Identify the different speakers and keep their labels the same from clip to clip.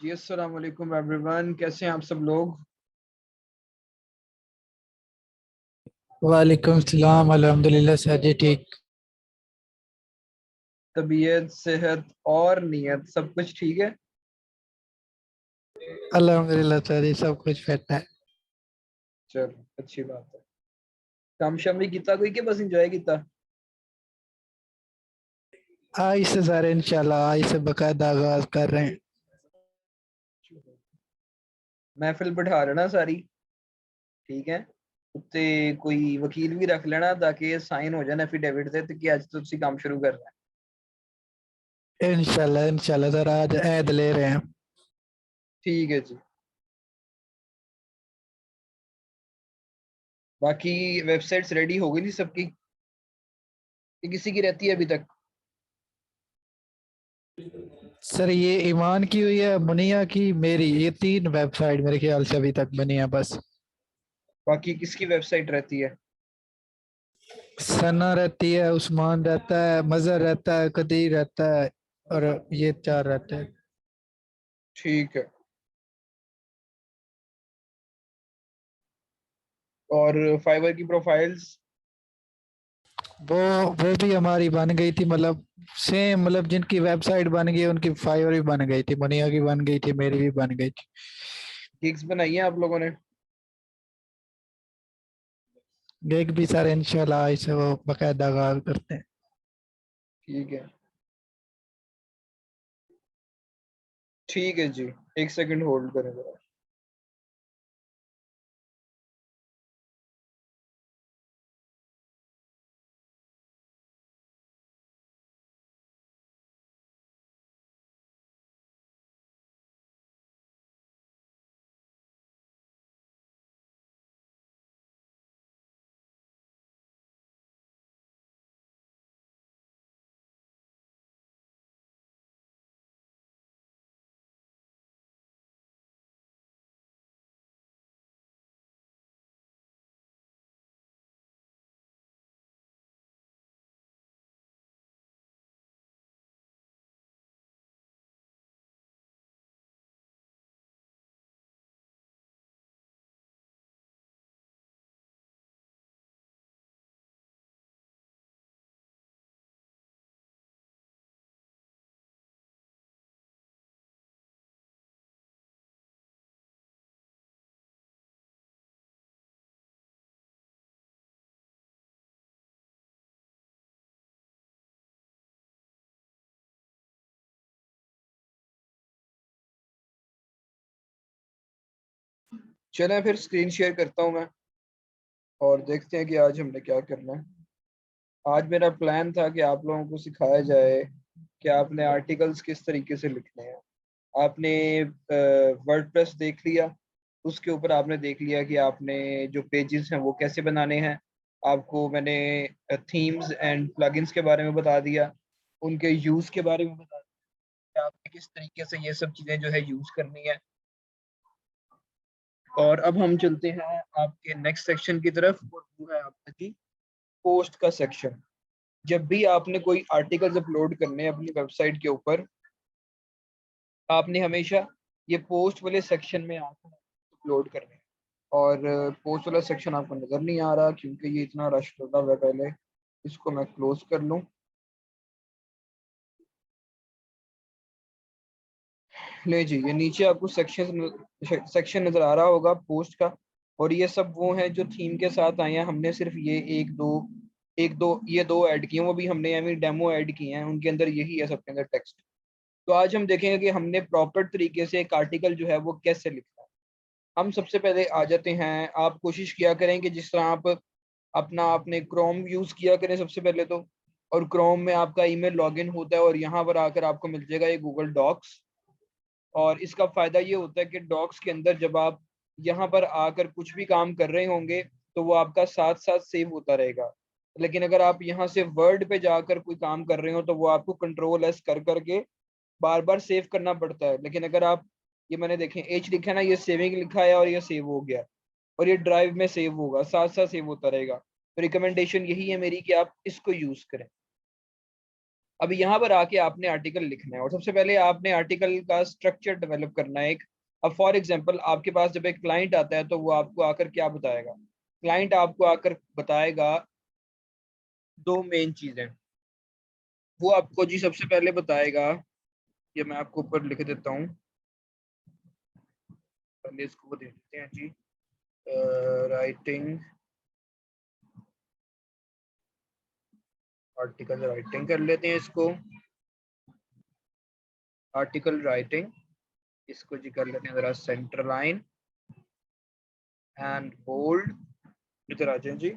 Speaker 1: जी अस्सलाम वालेकुम एवरीवन, कैसे हैं आप सब लोग।
Speaker 2: वालेकुम सलाम। अल्हम्दुलिल्लाह सर जी ठीक।
Speaker 1: तबीयत सेहत और नीयत सब कुछ ठीक है।
Speaker 2: अल्हम्दुलिल्लाह सर जी सब कुछ फिट है।
Speaker 1: चलो अच्छी बात है। काम शाम भी किता कोई के बस इंजॉय किता।
Speaker 2: आज से सारे इंशाल्लाह आज से बाकायदा आगाज कर रहे हैं।
Speaker 1: महफिल बिठा लेना सारी, ठीक है। उत्ते कोई वकील भी रख लेना ताकि साइन हो जाए एफिडेविट से कि आज तो तुसी काम शुरू करना
Speaker 2: इंशाल्लाह इंशाल्लाह सर आज ऐद ले रहे हैं।
Speaker 1: है। ठीक है जी। बाकी वेबसाइट्स रेडी हो गई थी सबकी कि किसी की रहती है अभी तक।
Speaker 2: सर ये ईमान की हुई है, मुनिया की, मेरी, ये तीन वेबसाइट मेरे ख्याल से अभी तक बनी है बस।
Speaker 1: बाकी किसकी वेबसाइट रहती है।
Speaker 2: सना रहती है, उस्मान रहता है, मजहर रहता है, कदीर रहता है और ये चार रहते हैं।
Speaker 1: ठीक है। और फाइवर की प्रोफाइल्स।
Speaker 2: वो वो भी हमारी बन गई थी, मतलब सेम, मतलब जिनकी वेबसाइट बन गई उनकी फाइवर भी बन गई थी, मुनिया की बन गई थी, मेरी भी बन गई थी।
Speaker 1: गिग्स बनाई है आप लोगों ने।
Speaker 2: एक भी सर इंशाल्लाह इसे वो बाकायदा आगाज करते हैं।
Speaker 1: ठीक है। ठीक है जी। एक सेकंड होल्ड करें जरा। चलें फिर स्क्रीन शेयर करता हूं मैं और देखते हैं कि आज हमने क्या करना है। आज मेरा प्लान था कि आप लोगों को सिखाया जाए कि आपने आर्टिकल्स किस तरीके से लिखने हैं। आपने वर्डप्रेस देख लिया, उसके ऊपर आपने देख लिया कि आपने जो पेजेस हैं वो कैसे बनाने हैं। आपको मैंने थीम्स एंड प्लगइन्स के बारे में बता दिया, उनके यूज़ के बारे में बता दिया कि आपने किस तरीके से ये सब चीज़ें जो है यूज़ करनी है। और अब हम चलते हैं आपके नेक्स्ट सेक्शन की तरफ, और वो है आपका जी पोस्ट का सेक्शन। जब भी आपने कोई आर्टिकल्स अपलोड करने हैं अपनी वेबसाइट के ऊपर, आपने हमेशा ये पोस्ट वाले सेक्शन में आकर अपलोड करने हैं। और पोस्ट वाला सेक्शन आपको नज़र नहीं आ रहा क्योंकि ये इतना रश चल रहा है। पहले इसको मैं क्लोज कर लूँ। ले जी, ये नीचे आपको सेक्शन नज़र आ रहा होगा पोस्ट का। और ये सब वो हैं जो थीम के साथ आए हैं। हमने सिर्फ ये एक दो ये दो ऐड किए हैं, वो भी हमने यानी डेमो ऐड किए हैं, उनके अंदर यही है सबके अंदर टेक्स्ट। तो आज हम देखेंगे कि हमने प्रॉपर तरीके से एक आर्टिकल जो है वो कैसे लिखना है। हम सबसे पहले आ जाते हैं। आप कोशिश किया करें कि जिस तरह आप अपना आपने क्रोम यूज़ किया करें सबसे पहले तो। और क्रोम में आपका ईमेल लॉगिन होता है और यहाँ पर आकर आपको मिल जाएगा ये गूगल डॉक्स। और इसका फ़ायदा ये होता है कि डॉक्स के अंदर जब आप यहाँ पर आकर कुछ भी काम कर रहे होंगे तो वो आपका साथ साथ सेव होता रहेगा। लेकिन अगर आप यहाँ से वर्ड पे जाकर कोई काम कर रहे हो तो वो आपको कंट्रोल एस कर करके बार बार सेव करना पड़ता है। लेकिन अगर आप ये मैंने देखें एच लिखा है ना, ये सेविंग लिखा है और ये सेव हो गया और ये ड्राइव में सेव होगा, साथ साथ सेव होता रहेगा। तो रिकमेंडेशन यही है मेरी कि आप इसको यूज़ करें। अब यहाँ पर आके आपने आर्टिकल लिखना है और सबसे पहले आपने आर्टिकल का स्ट्रक्चर डेवलप करना है एक। अब फॉर एग्जांपल आपके पास जब एक क्लाइंट आता है तो वो आपको आकर क्या बताएगा? क्लाइंट आपको आकर बताएगा दो मेन चीजें। वो आपको जी सबसे पहले बताएगा, ये मैं आपको ऊपर लिख देता हूँ, पहले इसको दे देते हैं जी, राइटिंग आर्टिकल राइटिंग कर लेते हैं इसको, आर्टिकल राइटिंग इसको जी कर लेते हैं जरा सेंटर लाइन एंड बोल्ड, इधर आ जाए जी।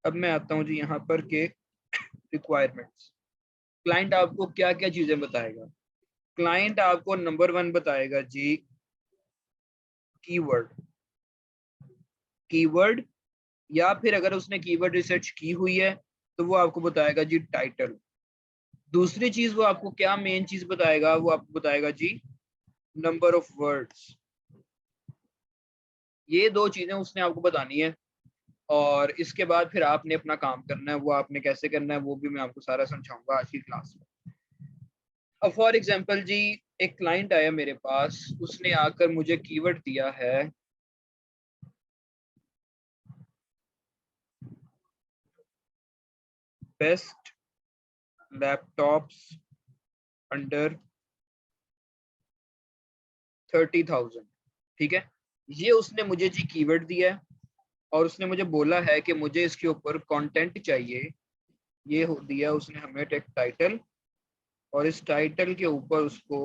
Speaker 1: अब मैं आता हूँ जी यहाँ पर के रिक्वायरमेंट्स। क्लाइंट आपको क्या क्या चीजें बताएगा? क्लाइंट आपको नंबर 1 बताएगा जी कीवर्ड, कीवर्ड, या फिर अगर उसने कीवर्ड रिसर्च की हुई है तो वो आपको बताएगा जी टाइटल। दूसरी चीज वो आपको क्या मेन चीज बताएगा? वो आपको बताएगा जी नंबर ऑफ वर्ड्स। ये दो चीजें उसने आपको बतानी है और इसके बाद फिर आपने अपना काम करना है। वो आपने कैसे करना है वो भी मैं आपको सारा समझाऊंगा आज की क्लास में। अब फॉर एग्जांपल जी एक क्लाइंट आया मेरे पास, उसने आकर मुझे कीवर्ड दिया है बेस्ट लैपटॉप्स अंडर 30,000। ठीक है, ये उसने मुझे जी कीवर्ड दिया है और उसने मुझे बोला है कि मुझे इसके ऊपर कंटेंट चाहिए। ये दिया उसने हमें एक टाइटल और इस टाइटल के ऊपर उसको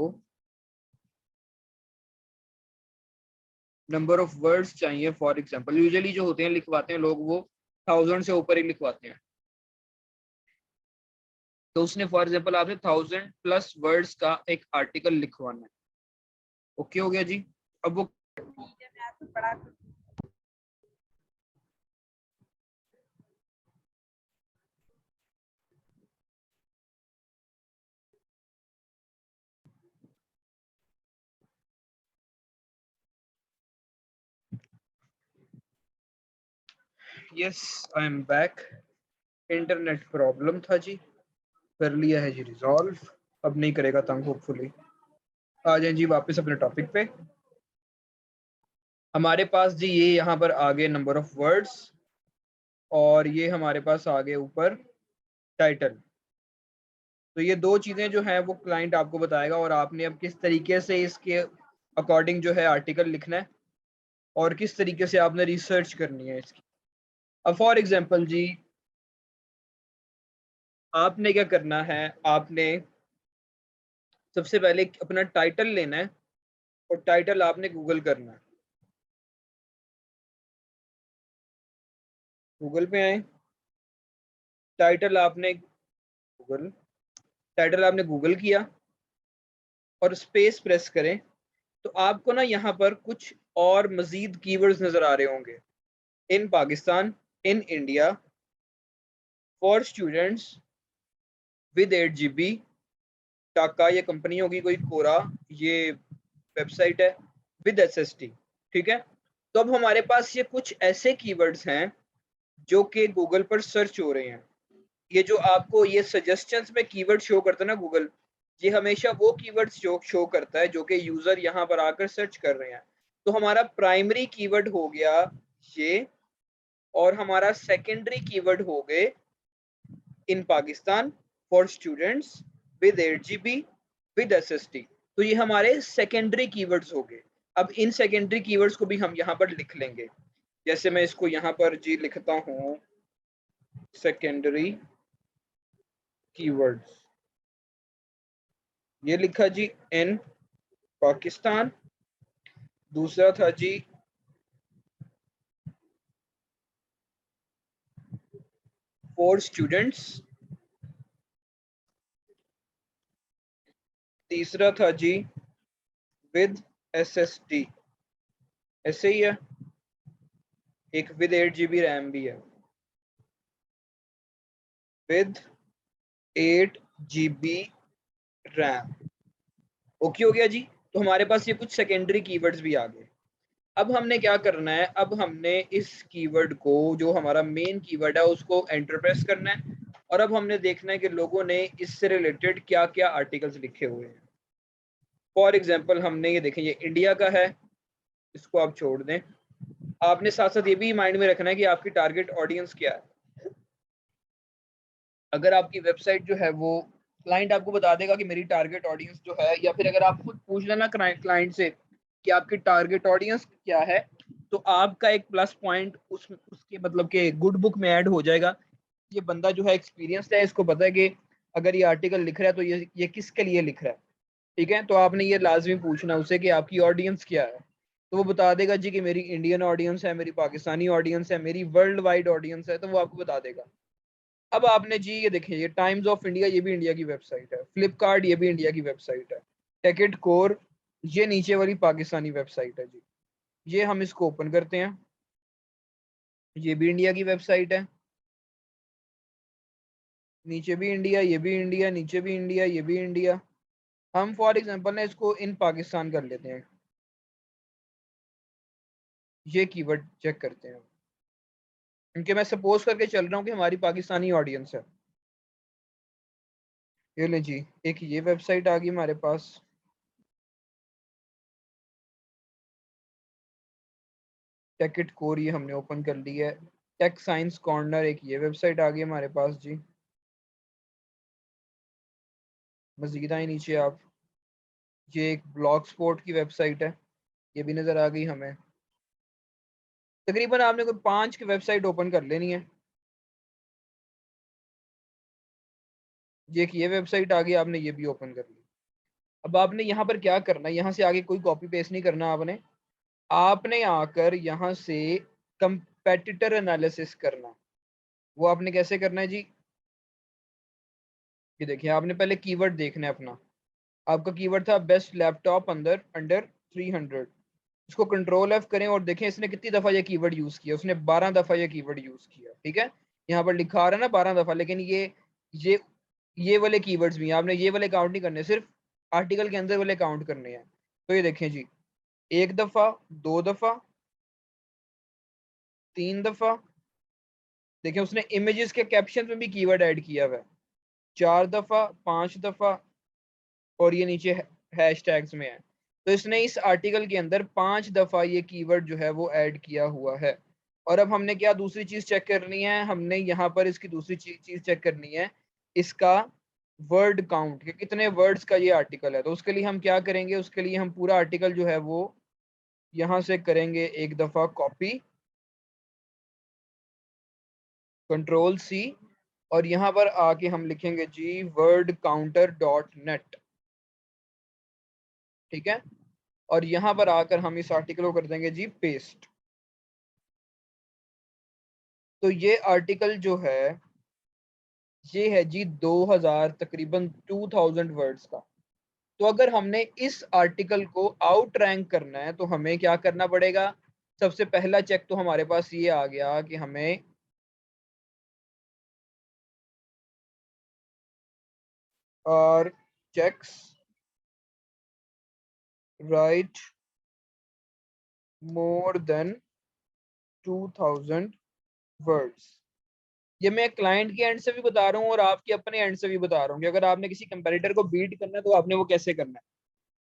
Speaker 1: नंबर ऑफ वर्ड्स चाहिए। फॉर एग्जांपल यूजुअली जो होते हैं लिखवाते हैं लोग वो 1000 से ऊपर ही लिखवाते हैं, तो उसने फॉर एग्जांपल आपसे 1000+ वर्ड्स का एक आर्टिकल लिखवाना है। ओके हो गया जी। अब वो yes I am back, internet problem था जी, कर लिया है जी रिजॉल्व, अब नहीं करेगा तंग होपफुली। आ जाए जी वापस अपने टॉपिक पे। हमारे पास जी ये यहाँ पर आगे नंबर ऑफ वर्ड्स और ये हमारे पास आगे ऊपर टाइटल। तो ये दो चीजें जो हैं वो क्लाइंट आपको बताएगा और आपने अब किस तरीके से इसके अकॉर्डिंग जो है आर्टिकल लिखना है और किस तरीके से आपने रिसर्च करनी है इसकी। अब फॉर एग्जांपल जी आपने क्या करना है, आपने सबसे पहले अपना टाइटल लेना है और टाइटल आपने गूगल करना है। गूगल पे आए, टाइटल आपने गूगल, टाइटल आपने गूगल किया और स्पेस प्रेस करें तो आपको ना यहाँ पर कुछ और मजीद कीवर्ड्स नजर आ रहे होंगे। In Pakistan, in India, for students with 8 GB, टाका ये कंपनी होगी कोई, कोरा ये वेबसाइट है, विद SST। ठीक है, तो अब हमारे पास ये कुछ ऐसे कीवर्ड्स हैं जो कि गूगल पर सर्च हो रहे हैं। ये जो आपको ये सजेशंस में कीवर्ड शो करता है ना गूगल, ये हमेशा वो कीवर्ड्स शो करता है जो कि यूजर यहाँ पर आकर सर्च कर रहे हैं। तो हमारा प्राइमरी कीवर्ड हो गया ये और हमारा सेकेंडरी कीवर्ड हो गए in Pakistan, for students with 8 GB, with SST। तो ये हमारे सेकेंडरी कीवर्ड्स हो गए। अब इन सेकेंडरी कीवर्ड्स को भी हम यहाँ पर लिख लेंगे। जैसे मैं इसको यहाँ पर जी लिखता हूँ सेकेंडरी कीवर्ड्स, ये लिखा जी इन पाकिस्तान। दूसरा था जी फॉर स्टूडेंट्स, तीसरा था जी विद SST, ऐसे ही है, एक विद 8 GB रैम भी है, विद 8 GB रैम। ओके हो गया जी। तो हमारे पास ये कुछ सेकेंडरी कीवर्ड्स भी आ गए। अब हमने क्या करना है, अब हमने इस कीवर्ड को जो हमारा मेन कीवर्ड है उसको एंटर प्रेस करना है और अब हमने देखना है कि लोगों ने इससे रिलेटेड क्या क्या आर्टिकल्स लिखे हुए हैं। फॉर एग्जाम्पल हमने ये देखें, ये इंडिया का है, इसको आप छोड़ दें। आपने साथ साथ ये भी माइंड में रखना है कि आपकी टारगेट ऑडियंस क्या है। अगर आपकी वेबसाइट जो है वो, क्लाइंट आपको बता देगा कि मेरी टारगेट ऑडियंस जो है, या फिर अगर आप खुद पूछ लेना क्लाइंट से कि आपकी टारगेट ऑडियंस क्या है, तो आपका एक प्लस पॉइंट उसके मतलब के गुड बुक में ऐड हो जाएगा। ये बंदा जो है एक्सपीरियंस्ड है, इसको पता है कि अगर ये आर्टिकल लिख रहा है तो ये किसके लिए लिख रहा है। ठीक है, तो आपने ये लाजमी पूछना उसे कि आपकी ऑडियंस क्या है। तो वो बता देगा जी कि मेरी इंडियन ऑडियंस है, मेरी पाकिस्तानी ऑडियंस है, मेरी वर्ल्ड वाइड ऑडियंस है, तो वो आपको बता देगा। अब आपने जी ये देखिए, ये टाइम्स ऑफ इंडिया, ये भी इंडिया की वेबसाइट है। फ्लिपकार्ट, ये भी इंडिया की वेबसाइट है। टिकट कोर, ये नीचे वाली पाकिस्तानी वेबसाइट है जी। ये हम इसको ओपन करते हैं, ये भी इंडिया की वेबसाइट है। नीचे भी इंडिया, ये भी इंडिया, नीचे भी इंडिया, ये भी इंडिया। हम फॉर एग्जांपल ना इसको इन पाकिस्तान कर लेते हैं। ये कीवर्ड चेक करते हैं, क्योंकि मैं सपोज करके चल रहा हूँ कि हमारी पाकिस्तानी ऑडियंस है। ये ले जी, एक ये वेबसाइट आ गई हमारे पास। टेकिट कोर ये हमने ओपन कर ली है। टेक साइंस कॉर्नर, एक ये वेबसाइट आ गई हमारे पास जी। मजीद आए नीचे आप, ये एक ब्लॉग स्पॉट की वेबसाइट है, ये भी नजर आ गई हमें। तकरीबन आपने कोई 5 की वेबसाइट ओपन कर लेनी है। ये एक ये वेबसाइट आ गई, आपने ये भी ओपन कर ली। अब आपने यहाँ पर क्या करना है, यहाँ से आगे कोई कॉपी पेस्ट नहीं करना। आपने आपने आकर यहाँ से कंपेटिटर एनालिसिस करना। वो आपने कैसे करना है जी, ये देखिए, आपने पहले कीवर्ड देखना है अपना। आपका कीवर्ड था बेस्ट लैपटॉप अंडर अंडर 300। इसको कंट्रोल एफ करें और देखें इसने कितनी दफा ये कीवर्ड यूज किया। उसने 12 दफा ये कीवर्ड यूज किया। ठीक है, यहाँ पर लिखा आ रहा है ना 12 दफा, लेकिन ये ये वाले कीवर्ड्स भी हैं। आपने ये वाले काउंट नहीं करने, सिर्फ आर्टिकल के अंदर वाले काउंट करने हैं। तो ये देखें जी, 1 दफा, 2 दफा, 3 दफा। देखें उसने इमेजेस के कैप्शन में भी कीवर्ड ऐड किया हुआ है। 4 दफा, 5 दफा, और ये नीचे हैशटैग्स में है। तो इसने इस आर्टिकल के अंदर 5 दफा ये कीवर्ड जो है वो ऐड किया हुआ है। और अब हमने क्या दूसरी चीज चेक करनी है, हमने यहाँ पर इसकी दूसरी चीज चेक करनी है, इसका वर्ड काउंट, कि कितने वर्ड्स का ये आर्टिकल है। तो उसके लिए हम क्या करेंगे, उसके लिए हम पूरा आर्टिकल जो है वो यहाँ से करेंगे 1 दफा कॉपी, कंट्रोल सी, और यहाँ पर आके हम लिखेंगे जी वर्ड काउंटर डॉट नेट। ठीक है, और यहाँ पर आकर हम इस आर्टिकल को कर देंगे जी पेस्ट। तो ये आर्टिकल जो है ये है जी 2000, तकरीबन 2000 वर्ड्स का। तो अगर हमने इस आर्टिकल को आउट रैंक करना है तो हमें क्या करना पड़ेगा। सबसे पहला चेक तो हमारे पास ये आ गया कि हमें और checks write more than 2000 words. ये मैं क्लाइंट के एंड से भी बता रहा हूँ और आपके अपने एंड से भी बता रहा हूँ कि अगर आपने किसी कंपैरेटर को बीट करना है तो आपने वो कैसे करना है।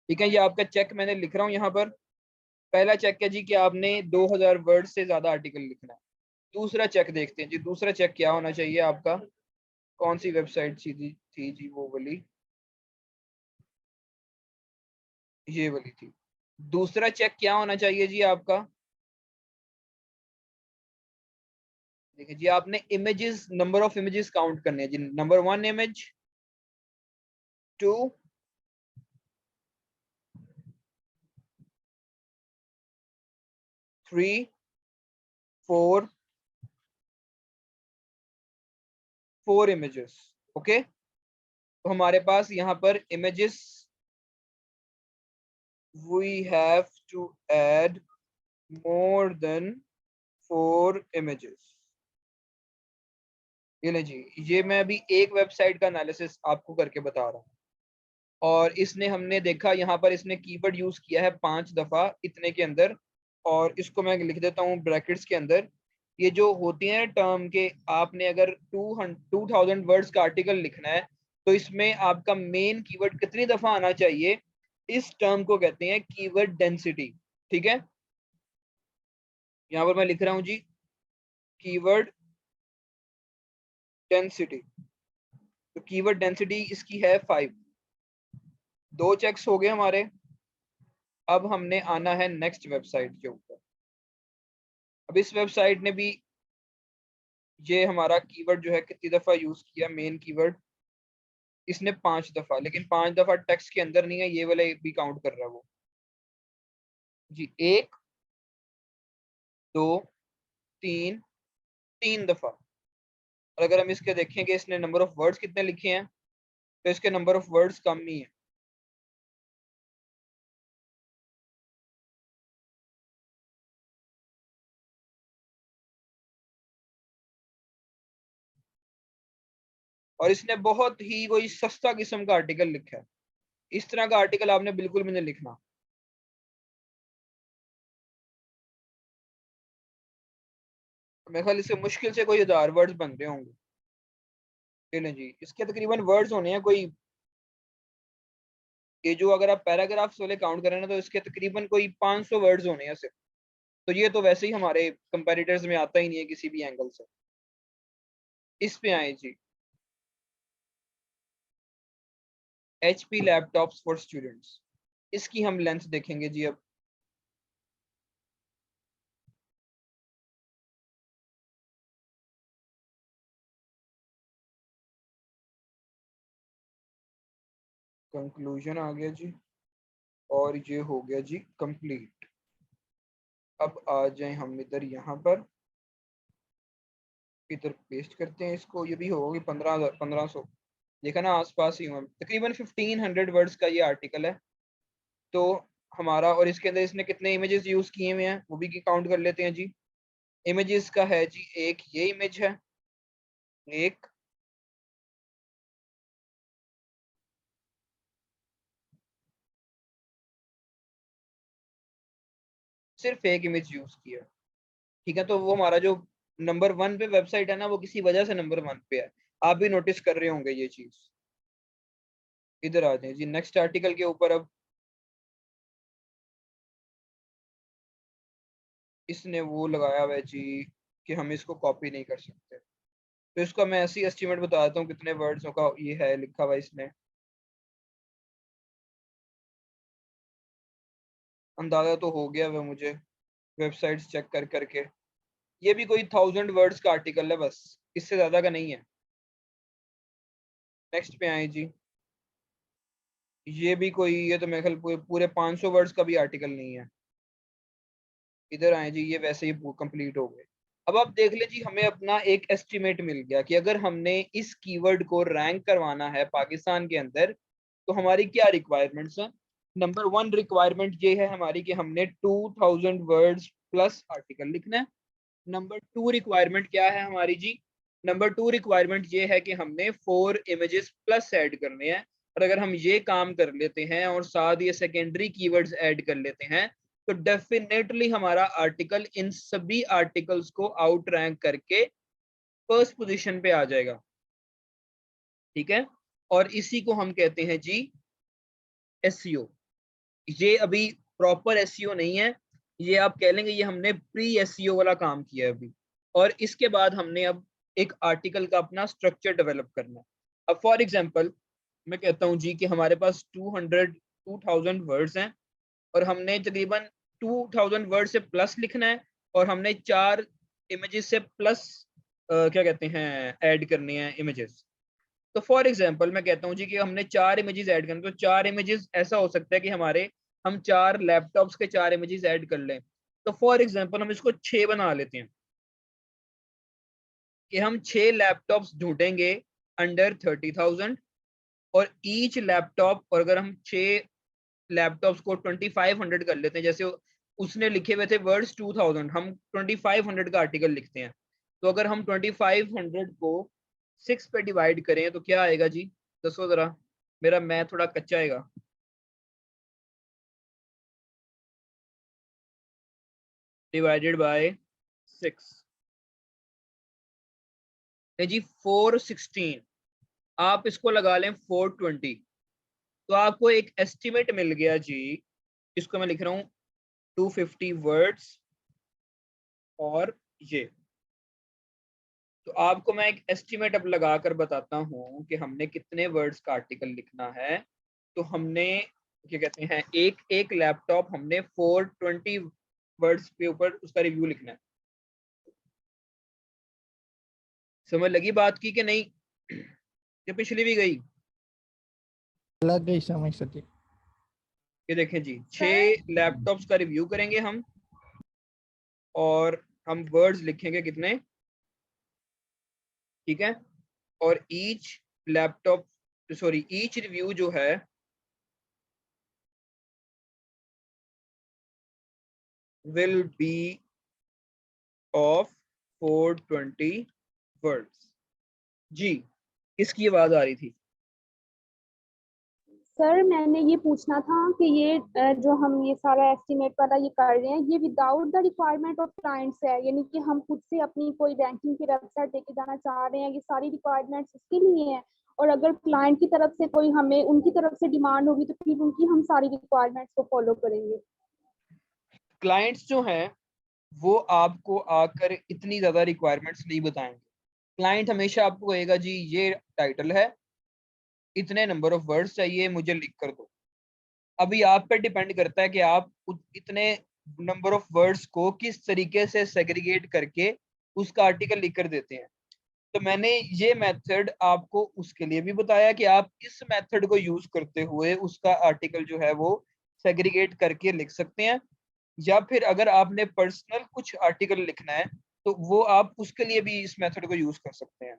Speaker 1: ठीक है, ये आपका चेक मैंने लिख रहा हूँ यहाँ पर। पहला चेक है जी कि आपने 2000 वर्ड से ज्यादा आर्टिकल लिखना है। दूसरा चेक देखते हैं जी, दूसरा चेक क्या होना चाहिए आपका। कौन सी वेबसाइट सीधी थी जी, वो वाली, ये वाली थी। दूसरा चेक क्या होना चाहिए जी आपका। देखिए जी, आपने images, number of images count करने हैं जी। Number 1 image, 2, 3, 4, 4 images. ओके, तो हमारे पास यहाँ पर images, we have to add more than 4 images. ये ले जी, ये मैं अभी एक वेबसाइट का एनालिसिस आपको करके बता रहा हूँ। और इसने हमने देखा यहाँ पर इसने कीवर्ड यूज किया है 5 दफा इतने के अंदर। और इसको मैं लिख देता हूँ ब्रैकेट्स के अंदर, ये जो होती है टर्म के, आपने अगर 2000 वर्ड्स का आर्टिकल लिखना है तो इसमें आपका मेन कीवर्ड कितनी दफा आना चाहिए, इस टर्म को कहते हैं कीवर्ड डेंसिटी। ठीक है, यहां पर मैं लिख रहा हूं जी कीवर्ड डेंसिटी। तो कीवर्ड डेंसिटी इसकी है 5। दो चेक्स हो गए हमारे। अब हमने आना है नेक्स्ट वेबसाइट के ऊपर। अब इस वेबसाइट ने भी ये हमारा कीवर्ड जो है कितनी दफा यूज किया, मेन कीवर्ड इसने 5 दफा, लेकिन 5 दफा टेक्स्ट के अंदर नहीं है, ये वाला भी काउंट कर रहा है वो जी। 1 2 3, 3 दफा। और अगर हम इसके देखेंगे इसने नंबर ऑफ वर्ड्स कितने लिखे हैं, तो इसके नंबर ऑफ वर्ड्स कम ही है। और इसने बहुत ही कोई सस्ता किस्म का आर्टिकल लिखा है। इस तरह का आर्टिकल आपने बिल्कुल भी नहीं लिखना। मेरे ख्याल इससे मुश्किल से कोई 1000 वर्ड्स बन रहे होंगे। चलें जी, इसके तकरीबन वर्ड्स होने हैं कोई, ये जो अगर आप पैराग्राफ्स वाले काउंट करें ना तो इसके तकरीबन कोई 500 वर्ड्स होने हैं सिर्फ। तो ये तो वैसे ही हमारे कंपैरेटर्स में आता ही नहीं है किसी भी एंगल से। इस पे आए जी, HP लैपटॉप्स फॉर स्टूडेंट्स। इसकी हम लेंथ देखेंगे जी। अब कंक्लूजन आ गया जी, और ये हो गया जी कंप्लीट। अब आ जाए हम इधर, यहाँ पर इधर पेस्ट करते हैं इसको। ये भी होगा कि 1500, देखा ना आसपास ही हूँ। तकरीबन 1500 वर्ड्स का ये आर्टिकल है। तो हमारा, और इसके अंदर इसने कितने इमेजेस यूज किए हुए हैं वो भी काउंट कर लेते हैं जी। इमेजेस का है जी, एक ये इमेज है, एक सिर्फ एक इमेज यूज किया। ठीक है, तो वो हमारा जो नंबर 1 पे वेबसाइट है ना, वो किसी वजह से नंबर 1 पे है। आप भी नोटिस कर रहे होंगे ये चीज। इधर आ जाए जी नेक्स्ट आर्टिकल के ऊपर। अब इसने वो लगाया हुआ है जी कि हम इसको कॉपी नहीं कर सकते। तो इसका मैं ऐसी एस्टिमेट बताता हूँ कितने वर्ड्स का ये है लिखा हुआ इसने। अंदाजा तो हो गया वह मुझे वेबसाइट्स चेक कर करके। ये भी कोई 1000 वर्ड्स का आर्टिकल है बस, इससे ज्यादा का नहीं है। नेक्स्ट पे आए जी, ये भी कोई, ये तो मेरे ख्याल पूरे 500 वर्ड्स का भी आर्टिकल नहीं है। इधर आए जी, ये वैसे ही कंप्लीट हो गए। अब आप देख ले जी, हमें अपना एक एस्टिमेट मिल गया कि अगर हमने इस कीवर्ड को रैंक करवाना है पाकिस्तान के अंदर तो हमारी क्या रिक्वायरमेंट्स हैं। नंबर 1 रिक्वायरमेंट ये है हमारी कि हमने 2000 वर्ड्स प्लस आर्टिकल लिखना है। नंबर 2 रिक्वायरमेंट क्या है हमारी जी, नंबर 2 रिक्वायरमेंट ये है कि हमने 4 इमेजेस प्लस ऐड करने हैं। और अगर हम ये काम कर लेते हैं और साथ ये सेकेंडरी कीवर्ड्स ऐड कर लेते हैं तो डेफिनेटली हमारा आर्टिकल इन सभी आर्टिकल्स को आउट रैंक करके फर्स्ट पोजीशन पे आ जाएगा। ठीक है, और इसी को हम कहते हैं जी एसईओ। ये अभी प्रॉपर एसईओ नहीं है, ये आप कह लेंगे ये हमने प्री एसईओ वाला काम किया है अभी। और इसके बाद हमने अब एक आर्टिकल का अपना स्ट्रक्चर डेवलप करना है। अब फॉर एग्जांपल मैं कहता हूँ जी कि हमारे पास 2000 वर्ड्स हैं और हमने तकरीबन 2000 वर्ड से प्लस लिखना है और हमने 4 इमेजेस से प्लस क्या कहते हैं ऐड करनी है इमेजेस। तो फॉर एग्जांपल मैं कहता हूँ जी कि हमने 4 इमेजेस ऐड करने, तो 4 इमेजेस ऐसा हो सकता है कि हमारे हम 4 लैपटॉप्स के 4 इमेजेस ऐड कर लें। तो फॉर एग्जांपल हम इसको 6 बना लेते हैं कि हम 6 लैपटॉप्स ढूंढेंगे अंडर 30,000। और ईच लैपटॉप, और अगर हम 6 लैपटॉप्स को 2500 कर लेते हैं, जैसे उसने लिखे हुए थे वर्ड्स 2000, हम 2500 का आर्टिकल लिखते हैं। तो अगर हम 2500 को 6 पे डिवाइड करें तो क्या आएगा जी, दसो जरा, मेरा मैथ थोड़ा कच्चा आएगा। डिवाइडेड बाय 6, जी 416, आप इसको लगा लें 420, तो आपको एक एस्टिमेट मिल गया जी। इसको मैं लिख रहा हूँ 250 वर्ड्स और ये। तो आपको मैं एक एस्टिमेट अब लगा कर बताता हूँ कि हमने कितने वर्ड्स का आर्टिकल लिखना है। तो हमने क्या कहते हैं, एक एक लैपटॉप हमने 420 वर्ड्स के ऊपर उसका रिव्यू लिखना है। समझ लगी बात की कि नहीं? ये पिछली भी गई।
Speaker 2: लग गई समझ सर जी।
Speaker 1: ये देखें जी,
Speaker 3: सर
Speaker 1: 6 लैपटॉप्स का रिव्यू करेंगे हम, और हम वर्ड्स लिखेंगे कितने, ठीक है। और each laptop, sorry each review जो है विल बी ऑफ 420 वर्ड्स। जी, किसकी आवाज आ रही थी?
Speaker 3: सर मैंने ये पूछना था कि ये जो हम ये सारा एस्टिमेट वाला ये कर रहे हैं, ये without the requirement of clients है, यानी कि हम खुद से अपनी कोई रैंकिंग की वेबसाइट लेके जाना चाह रहे हैं, ये सारी रिक्वायरमेंट्स उसके लिए हैं? और अगर क्लाइंट की तरफ से कोई हमें उनकी तरफ से डिमांड होगी तो फिर उनकी हम सारी रिक्वायरमेंट्स को फॉलो करेंगे?
Speaker 1: क्लाइंट्स जो हैं वो आपको आकर इतनी ज्यादा रिक्वायरमेंट्स नहीं बताएंगे। क्लाइंट हमेशा आपको कहेगा जी ये टाइटल है, इतने नंबर ऑफ वर्ड्स चाहिए, मुझे लिख कर दो। अभी आप पे डिपेंड करता है कि आप इतने नंबर ऑफ वर्ड्स को किस तरीके से सेग्रीगेट करके उसका आर्टिकल लिख कर देते हैं। तो मैंने ये मेथड आपको उसके लिए भी बताया कि आप इस मेथड को यूज करते हुए उसका आर्टिकल जो है वो सेग्रीगेट करके लिख सकते हैं। या फिर अगर आपने पर्सनल कुछ आर्टिकल लिखना है तो वो आप उसके लिए भी इस मेथड को यूज कर सकते हैं।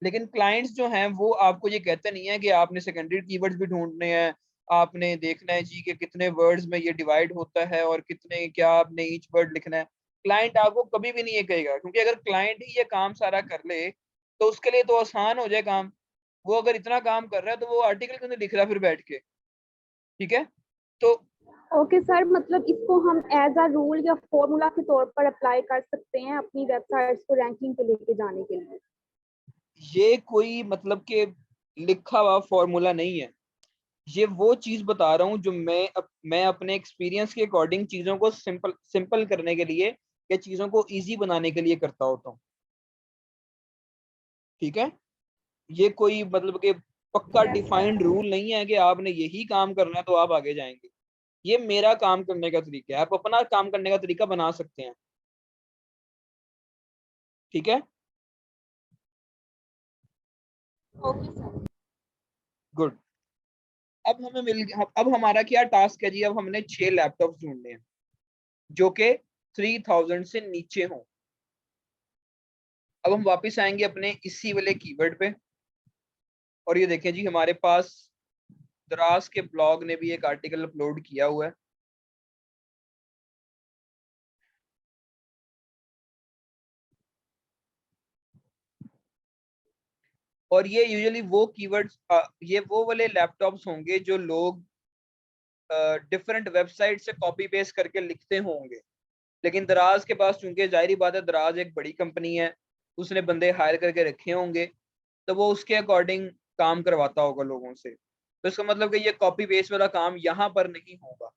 Speaker 1: लेकिन क्लाइंट्स जो हैं वो आपको ये कहते नहीं है कि आपने सेकेंडरी कीवर्ड्स भी ढूंढने हैं, आपने देखना है जी कि कितने वर्ड्स में ये डिवाइड होता है और कितने, क्या आपने ईच वर्ड लिखना है। क्लाइंट आपको कभी भी नहीं ये कहेगा, क्योंकि अगर क्लाइंट ही ये काम सारा कर ले तो उसके लिए तो आसान हो जाए काम। वो अगर इतना काम कर रहा है तो वो आर्टिकल क्यों नहीं लिख रहा फिर बैठ के? ठीक है। तो
Speaker 3: ओके सर, मतलब इसको हम एज अ रूल या फॉर्मूला के तौर पर अप्लाई कर सकते हैं अपनी वेबसाइट्स को रैंकिंग पे लेके जाने के लिए?
Speaker 1: ये कोई मतलब कि लिखा हुआ फॉर्मूला नहीं है, ये वो चीज बता रहा हूँ जो मैं अपने एक्सपीरियंस के अकॉर्डिंग चीजों को सिंपल सिंपल करने के लिए या चीजों को इजी बनाने के लिए करता होता हूँ। ठीक है। ये कोई मतलब कि पक्का
Speaker 3: यस सर।
Speaker 1: डिफाइंड रूल नहीं है कि आपने यही काम करना है तो आप आगे जाएंगे। ये मेरा काम करने का तरीका है, आप अपना काम करने का तरीका बना सकते हैं। ठीक है।
Speaker 3: Okay sir.
Speaker 1: गुड। अब हमें मिल गया, अब हमारा क्या टास्क है जी, अब हमने 6 लैपटॉप ढूंढने हैं जो कि 3000 से नीचे हों। अब हम वापस आएंगे अपने इसी वाले कीवर्ड पे, और ये देखें जी हमारे पास दराज के ब्लॉग ने भी एक आर्टिकल अपलोड किया हुआ है। और ये यूजुअली वो कीवर्ड्स, ये वो वाले लैपटॉप्स होंगे जो लोग डिफरेंट वेबसाइट से कॉपी पेस्ट करके लिखते होंगे। लेकिन दराज के पास, चूंकि जाहिर बात है दराज एक बड़ी कंपनी है, उसने बंदे हायर करके रखे होंगे, तो वो उसके अकॉर्डिंग काम करवाता होगा लोगों से। तो इसका मतलब कि ये कॉपी पेस्ट वाला काम यहाँ पर नहीं होगा।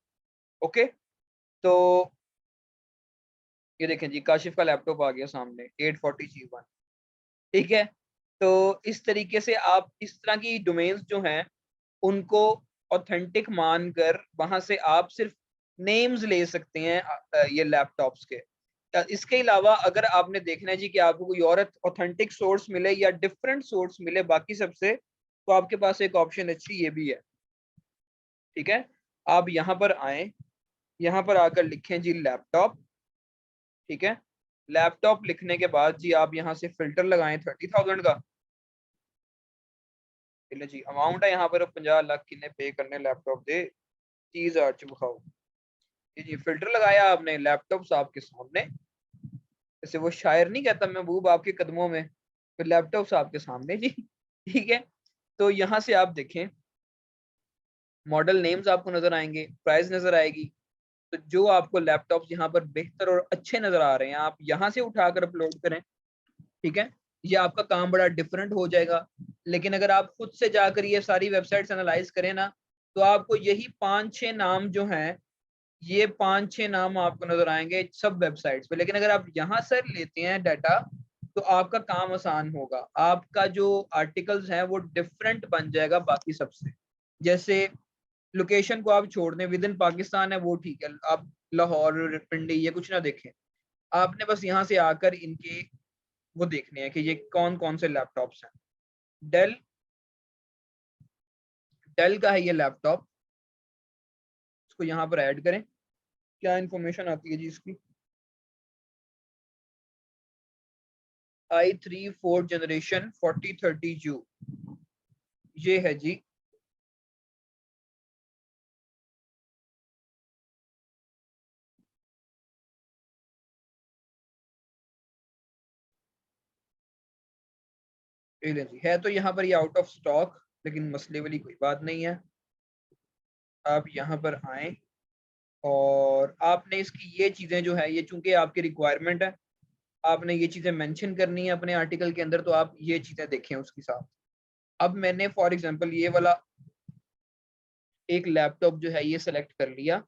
Speaker 1: ओके। तो ये देखें जी काशिफ का लैपटॉप आ गया सामने 840G1। ठीक है। तो इस तरीके से आप इस तरह की डोमेन्स जो हैं उनको ऑथेंटिक मानकर वहां से आप सिर्फ नेम्स ले सकते हैं ये लैपटॉप्स के। इसके अलावा अगर आपने देखना है जी कि आपको कोई और ऑथेंटिक सोर्स मिले या डिफरेंट सोर्स मिले बाकी सबसे, तो आपके पास एक ऑप्शन अच्छी ये भी है। ठीक है। आप यहाँ पर आए, यहाँ पर आकर लिखें जी लैपटॉप। ठीक है। लैपटॉप लिखने के बाद जी आप यहाँ से फिल्टर लगाएं 30,000 का। चलो जी अमाउंट है यहाँ पर 50 लाख किन्ने पे करने लैपटॉप दे, चीज आर्च दिखाओ। जी फिल्टर लगाया आपने, लैपटॉप आपके सामने, जैसे वो शायर नहीं कहता महबूब आपके कदमों में, फिर लैपटॉप आपके सामने जी। ठीक है। तो यहाँ से आप देखें मॉडल नेम्स आपको नजर आएंगे, प्राइस नजर आएगी। तो जो आपको लैपटॉप यहाँ पर बेहतर और अच्छे नजर आ रहे हैं आप यहाँ से उठाकर अपलोड करें। ठीक है। ये आपका काम बड़ा डिफरेंट हो जाएगा। लेकिन अगर आप खुद से जाकर ये सारी वेबसाइट्स एनालाइज करें ना, तो आपको यही 5-6 नाम जो हैं, ये 5-6 नाम आपको नजर आएंगे सब वेबसाइट्स पे। लेकिन अगर आप यहाँ से लेते हैं डाटा, तो आपका काम आसान होगा, आपका जो आर्टिकल्स हैं वो डिफरेंट बन जाएगा बाकी सबसे। जैसे लोकेशन को आप छोड़ दें, विद इन पाकिस्तान है वो ठीक है, आप लाहौर पिंडी ये कुछ ना देखें, आपने बस यहाँ से आकर इनके वो देखने हैं कि ये कौन कौन से लैपटॉप्स हैं। डेल डेल का है ये लैपटॉप, इसको यहाँ पर ऐड करें। क्या इंफॉर्मेशन आती है जी इसकी? i3 4th जनरेशन 4030U, ये है जी। ये लें जी, है तो यहाँ पर ये आउट ऑफ स्टॉक, लेकिन मसले वाली कोई बात नहीं है। आप यहाँ पर आए और आपने इसकी ये चीजें जो है, ये चूंकि आपकी रिक्वायरमेंट है, आपने ये चीजें मेंशन करनी है अपने आर्टिकल के अंदर, तो आप ये चीजें देखें उसके साथ। अब मैंने फॉर एग्जांपल ये वाला एक लैपटॉप जो है ये सेलेक्ट कर लिया,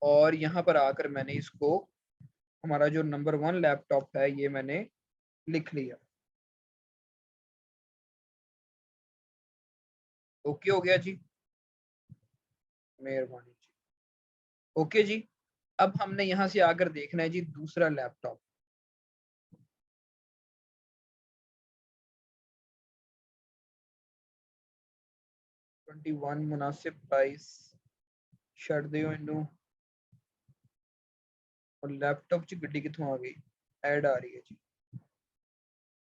Speaker 1: और यहाँ पर आकर मैंने इसको, हमारा जो नंबर 1 लैपटॉप है ये मैंने लिख लिया। ओके हो गया जी, मेहरबानी जी। ओके जी, अब हमने यहाँ से आकर देखना है जी दूसरा लैपटॉप। ट्वेंटी वन मुनासिब प्राइस छड़ दियो इनू, और लैपटॉप च गड्डी कितों आ गई, ऐड आ रही है जी।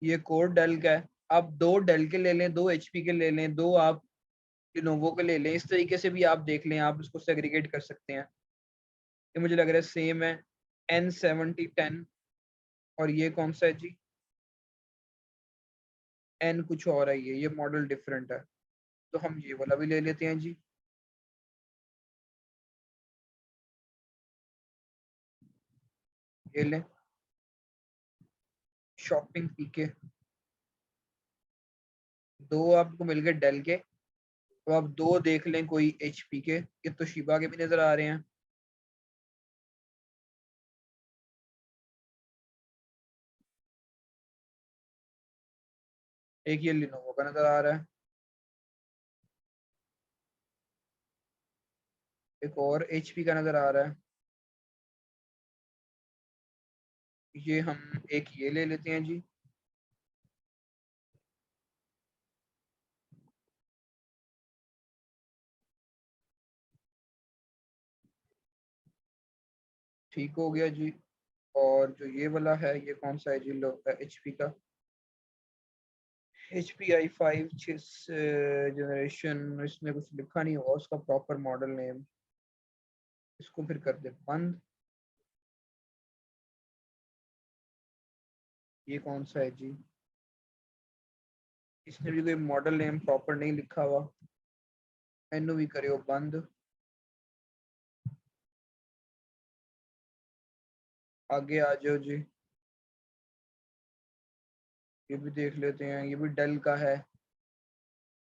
Speaker 1: ये कोड डेल का है, आप 2 डेल के ले लें, 2 HP के ले लें, 2 आप लिनोवो के ले लें, इस तरीके से भी आप देख लें, आप इसको सेग्रीगेट कर सकते हैं। ये मुझे लग रहा है सेम है, N7010। और ये कौन सा है जी? N कुछ और है, ये मॉडल डिफरेंट है, तो हम ये वाला भी ले लेते हैं जी। ये लें, शॉपिंग पीके, 2 आपको मिल गए डेल के, तो आप 2 देख लें कोई HP के, ये तो शिबा के भी नजर आ रहे हैं। एक ये लिनोवो का नजर आ रहा है, एक और HP का नजर आ रहा है। ये हम एक ये ले लेते हैं जी। ठीक हो गया जी। और जो ये वाला है ये कौन सा है जी? लो, HP का, HP i5 जनरेशन, इसमें कुछ लिखा नहीं होगा उसका प्रॉपर मॉडल नेम, इसको फिर कर दे बंद। ये कौन सा है जी? इसमें भी कोई मॉडल नेम प्रॉपर नहीं लिखा हुआ, इनू भी करियो बंद। आगे आ जाओ जी, ये भी देख लेते हैं, ये भी डेल का है,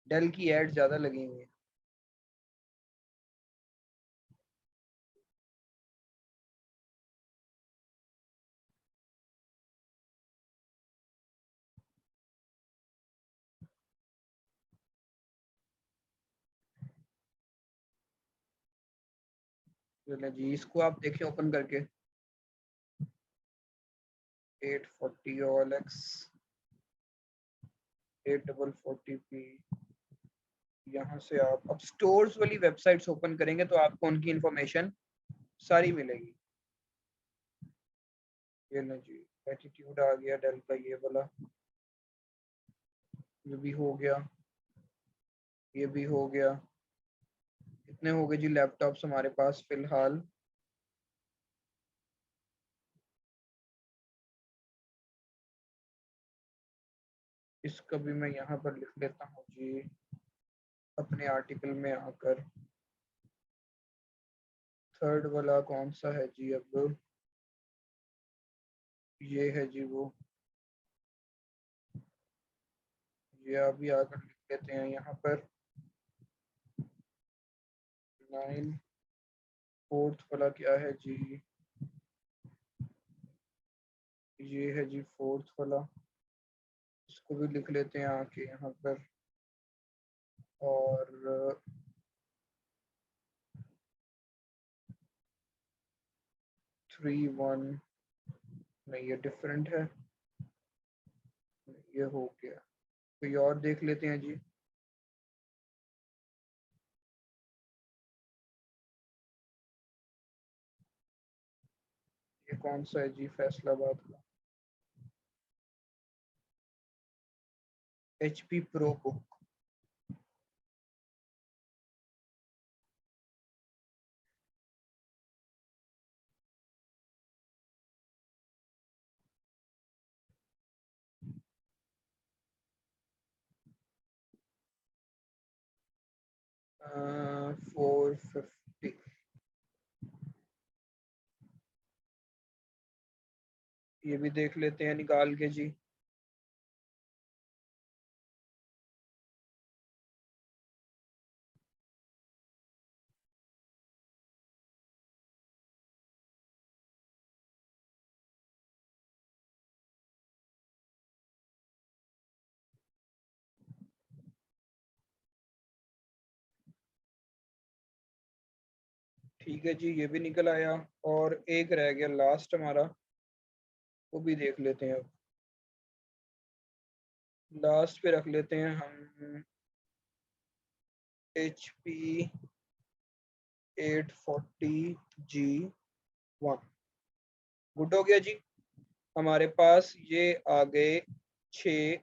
Speaker 1: डेल की एड ज्यादा लगी हुई है। चलो जी, इसको आप देखें ओपन करके, 840 OLX 8440p। यहाँ से आप अब स्टोर्स वाली वेबसाइट्स ओपन करेंगे तो आपको उनकी इंफॉर्मेशन सारी मिलेगी। ये लो जी, एटीट्यूड आ गया डेल का ये वाला, ये भी हो गया, ये भी हो गया। कितने हो गए जी लैपटॉप्स हमारे पास फिलहाल? इसका भी मैं यहाँ पर लिख लेता हूँ जी अपने आर्टिकल में आकर। थर्ड वाला कौन सा है जी? अब ये है जी वो, ये आप भी आकर लिख लेते हैं यहाँ पर 9 फोर्थ वाला क्या है जी, ये है जी फोर्थ वाला, इसको भी लिख लेते हैं आके यहाँ पर। और 3-1 नहीं, ये डिफरेंट है, ये हो गया। कोई और देख लेते हैं जी। ये कौन सा है जी, फैसलाबाद का HP प्रो बुक। uh, 450, ये भी देख लेते हैं निकाल के जी। ठीक है जी, ये भी निकल आया। और एक रह गया लास्ट हमारा, वो भी देख लेते हैं। अब लास्ट पे रख लेते हैं हम HP 840G1। गुड हो गया जी, हमारे पास ये आ गए 6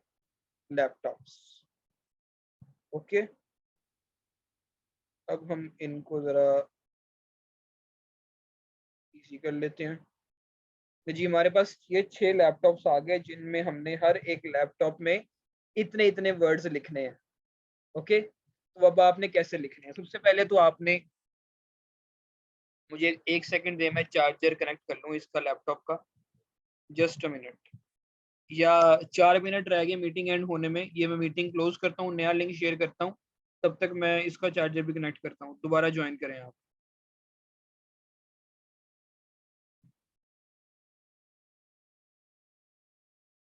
Speaker 1: लैपटॉप्स। ओके, अब हम इनको जरा इजी कर लेते हैं। तो जी हमारे पास ये 6 लैपटॉप्स आ गए, जिनमें हमने हर एक लैपटॉप में इतने इतने वर्ड्स लिखने हैं। ओके, तो अब आपने कैसे लिखने हैं? सबसे पहले तो आपने, मुझे 1 सेकंड दे, मैं चार्जर कनेक्ट कर लूँ इसका लैपटॉप का, जस्ट अ मिनट। या 4 मिनट रह गए मीटिंग एंड होने में, ये मैं मीटिंग क्लोज करता हूँ, नया लिंक शेयर करता हूँ, तब तक मैं इसका चार्जर भी कनेक्ट करता हूँ। दोबारा ज्वाइन करें आप।